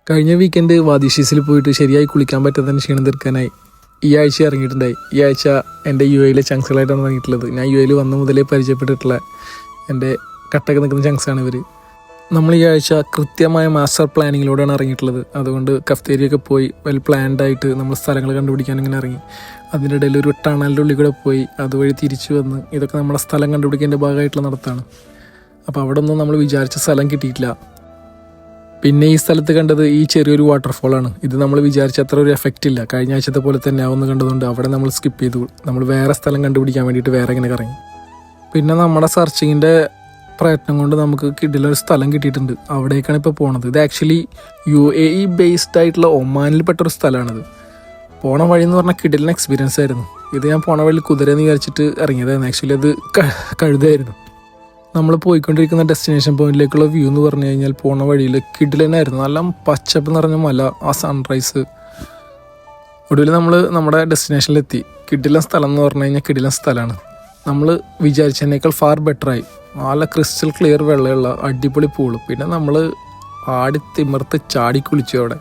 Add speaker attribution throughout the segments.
Speaker 1: കഴിഞ്ഞ വീക്കെൻഡ് വാദിഷീസിൽ പോയിട്ട് ശരിയായി കുളിക്കാൻ പറ്റാത്തതിന് ക്ഷീണം തീർക്കാനായി ഈ ആഴ്ച ഇറങ്ങിയിട്ടുണ്ടായി. ഈ ആഴ്ച എൻ്റെ യു എയിലെ ചങ്സുകളായിട്ടാണ് ഇറങ്ങിയിട്ടുള്ളത്. ഞാൻ യു എയിൽ വന്ന മുതലേ പരിചയപ്പെട്ടിട്ടുള്ള എൻ്റെ കട്ടൊക്കെ നിൽക്കുന്ന ചങ്സാണ് ഇവർ. നമ്മൾ ഈ ആഴ്ച കൃത്യമായ മാസ്റ്റർ പ്ലാനിങ്ങിലൂടെയാണ് ഇറങ്ങിയിട്ടുള്ളത്. അതുകൊണ്ട് കഫ്തേരിയൊക്കെ പോയി വെൽ പ്ലാൻഡ് ആയിട്ട് നമ്മൾ സ്ഥലങ്ങൾ കണ്ടുപിടിക്കാൻ ഇങ്ങനെ ഇറങ്ങി. അതിൻ്റെ ഇടയിൽ ഒരു ടണലിൻ്റെ ഉള്ളിൽ കൂടെ പോയി അതുവഴി തിരിച്ചു വന്ന് ഇതൊക്കെ നമ്മുടെ സ്ഥലം കണ്ടുപിടിക്കേണ്ട ഭാഗമായിട്ടുള്ള നടത്താണ്. അപ്പോൾ അവിടെ ഒന്നും നമ്മൾ വിചാരിച്ച സ്ഥലം കിട്ടിയിട്ടില്ല. പിന്നെ ഈ സ്ഥലത്ത് കണ്ടത് ഈ ചെറിയൊരു വാട്ടർഫോളാണ്. ഇത് നമ്മൾ വിചാരിച്ച അത്ര ഒരു എഫക്റ്റ് ഇല്ല. കഴിഞ്ഞ ആഴ്ചത്തെ പോലെ തന്നെ ആവുന്ന കണ്ടതുകൊണ്ട് അവിടെ നമ്മൾ സ്കിപ്പ് ചെയ്തു. നമ്മൾ വേറെ സ്ഥലം കണ്ടുപിടിക്കാൻ വേണ്ടിയിട്ട് വേറെ ഇങ്ങനെ കറങ്ങി. പിന്നെ നമ്മുടെ സെർച്ചിങ്ങിൻ്റെ പ്രയത്നം കൊണ്ട് നമുക്ക് കിടിലൊരു സ്ഥലം കിട്ടിയിട്ടുണ്ട്. അവിടേക്കാണ് ഇപ്പോൾ പോണത്. ഇത് ആക്ച്വലി UAE ബേസ്ഡ് ആയിട്ടുള്ള ഒമാനിൽപ്പെട്ടൊരു സ്ഥലമാണിത്. പോണ വഴി എന്ന് പറഞ്ഞാൽ കിടിലൻ എക്സ്പീരിയൻസ് ആയിരുന്നു. ഇത് ഞാൻ പോണ വഴി കുതിരയെന്ന് വിചാരിച്ചിട്ട് ഇറങ്ങിയതായിരുന്നു. ആക്ച്വലി അത് കഴുതായിരുന്നു. നമ്മൾ പോയിക്കൊണ്ടിരിക്കുന്ന ഡെസ്റ്റിനേഷൻ പോയിന്റിലേക്കുള്ള വ്യൂ എന്ന് പറഞ്ഞു കഴിഞ്ഞാൽ പോണ വഴിയിൽ കിടിലനായിരുന്നു. നല്ല പച്ചപ്പ് നിറഞ്ഞ മല, ആ സൺറൈസ്. ഒടുവിൽ നമ്മൾ നമ്മുടെ ഡെസ്റ്റിനേഷനിലെത്തി. കിടിലൻ സ്ഥലം എന്ന് പറഞ്ഞു കഴിഞ്ഞാൽ കിടിലൻ സ്ഥലമാണ്. നമ്മൾ വിചാരിച്ചതിനേക്കാൾ ഫാർ ബെറ്ററായി. നല്ല ക്രിസ്റ്റൽ ക്ലിയർ വെള്ളമുള്ള അടിപൊളി പൂള്. പിന്നെ നമ്മൾ ആടി തിമിർത്ത് ചാടി കുളിച്ചു അവിടെ.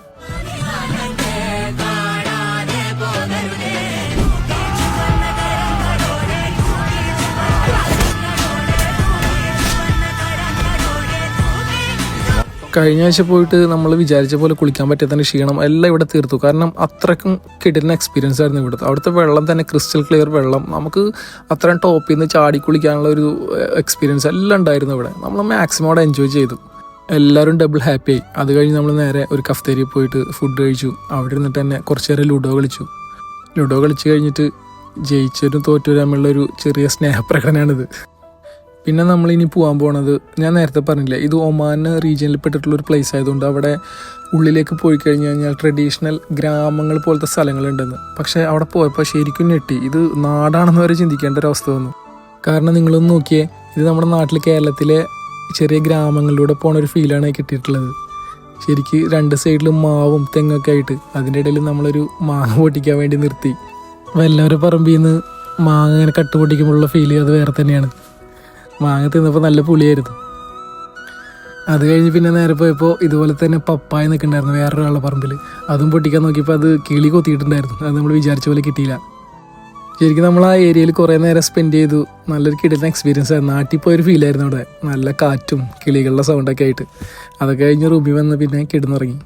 Speaker 1: കഴിഞ്ഞ ആഴ്ച പോയിട്ട് നമ്മൾ വിചാരിച്ച പോലെ കുളിക്കാൻ പറ്റാത്തതിൻ്റെ ക്ഷീണം എല്ലാം ഇവിടെ തീർത്തു. കാരണം അത്രയ്ക്കും കിടിലൻ എക്സ്പീരിയൻസ് ആയിരുന്നു ഇവിടുത്തെ. അവിടുത്തെ വെള്ളം തന്നെ ക്രിസ്റ്റൽ ക്ലിയർ വെള്ളം. നമുക്ക് അത്രയും ടോപ്പിൽ നിന്ന് ചാടി കുളിക്കാനുള്ള ഒരു എക്സ്പീരിയൻസ് എല്ലാം ഉണ്ടായിരുന്നു ഇവിടെ. നമ്മൾ മാക്സിമം അവിടെ എൻജോയ് ചെയ്തു. എല്ലാവരും ഡബിൾ ഹാപ്പി ആയി. അത് കഴിഞ്ഞ് നമ്മൾ നേരെ ഒരു കഫ്തേരിയിൽ പോയിട്ട് ഫുഡ് കഴിച്ചു. അവിടെ ഇരുന്നിട്ട് തന്നെ കുറച്ച് നേരം ലുഡോ കളിച്ച് കഴിഞ്ഞിട്ട് ജയിച്ചവരും തോറ്റവരും തമ്മിലുള്ളൊരു ചെറിയ സ്നേഹപ്രകടനമാണിത്. പിന്നെ നമ്മളിനി പോകാൻ പോണത്, ഞാൻ നേരത്തെ പറഞ്ഞില്ല, ഇത് ഒമാൻ റീജിയനിൽ പെട്ടിട്ടുള്ളൊരു പ്ലേസ് ആയതുകൊണ്ട് അവിടെ ഉള്ളിലേക്ക് പോയി കഴിഞ്ഞ് കഴിഞ്ഞാൽ ട്രഡീഷണൽ ഗ്രാമങ്ങൾ പോലത്തെ സ്ഥലങ്ങളുണ്ടെന്ന്. പക്ഷേ അവിടെ പോയപ്പോൾ ശരിക്കും ഞെട്ടി. ഇത് നാടാണെന്ന് വരെ ചിന്തിക്കേണ്ട ഒരവസ്ഥ വന്നു. കാരണം നിങ്ങളൊന്ന് നോക്കിയേ, ഇത് നമ്മുടെ നാട്ടിൽ കേരളത്തിലെ ചെറിയ ഗ്രാമങ്ങളിലൂടെ പോണ ഒരു ഫീലാണ് കിട്ടിയിട്ടുള്ളത്. ശരിക്ക് രണ്ട് സൈഡിലും മാവും തെങ്ങൊക്കെ ആയിട്ട് അതിൻ്റെ ഇടയിൽ നമ്മളൊരു മാങ്ങ പൊട്ടിക്കാൻ വേണ്ടി നിർത്തി. എല്ലാവരും പറമ്പിൽ നിന്ന് മാങ്ങ ഇങ്ങനെ കട്ട് പൊട്ടിക്കുമ്പോഴുള്ള ഫീൽ അത് വേറെ തന്നെയാണ്. മാങ്ങ തിന്നപ്പോൾ നല്ല പുളിയായിരുന്നു. അത് കഴിഞ്ഞ് പിന്നെ നേരെ പോയപ്പോൾ ഇതുപോലെ തന്നെ പപ്പായ നിൽക്കുന്നുണ്ടായിരുന്നു വേറൊരാളുടെ പറമ്പിൽ. അതും പൊട്ടിക്കാൻ നോക്കിയപ്പോൾ അത് കിളി കൊത്തിയിട്ടുണ്ടായിരുന്നു. അത് നമ്മൾ വിചാരിച്ച പോലെ കിട്ടിയില്ല. ശരിക്കും നമ്മൾ ആ ഏരിയയിൽ കുറേ നേരം സ്പെൻഡ് ചെയ്തു. നല്ലൊരു കിടിലൻ എക്സ്പീരിയൻസ് ആയിരുന്നു. നാട്ടിൽ പോയൊരു ഫീലായിരുന്നു അവിടെ. നല്ല കാറ്റും കിളികളുടെ സൗണ്ടൊക്കെ ആയിട്ട്. അതൊക്കെ കഴിഞ്ഞ് റൂമിൽ വന്ന് പിന്നെ കിടന്നുറങ്ങി.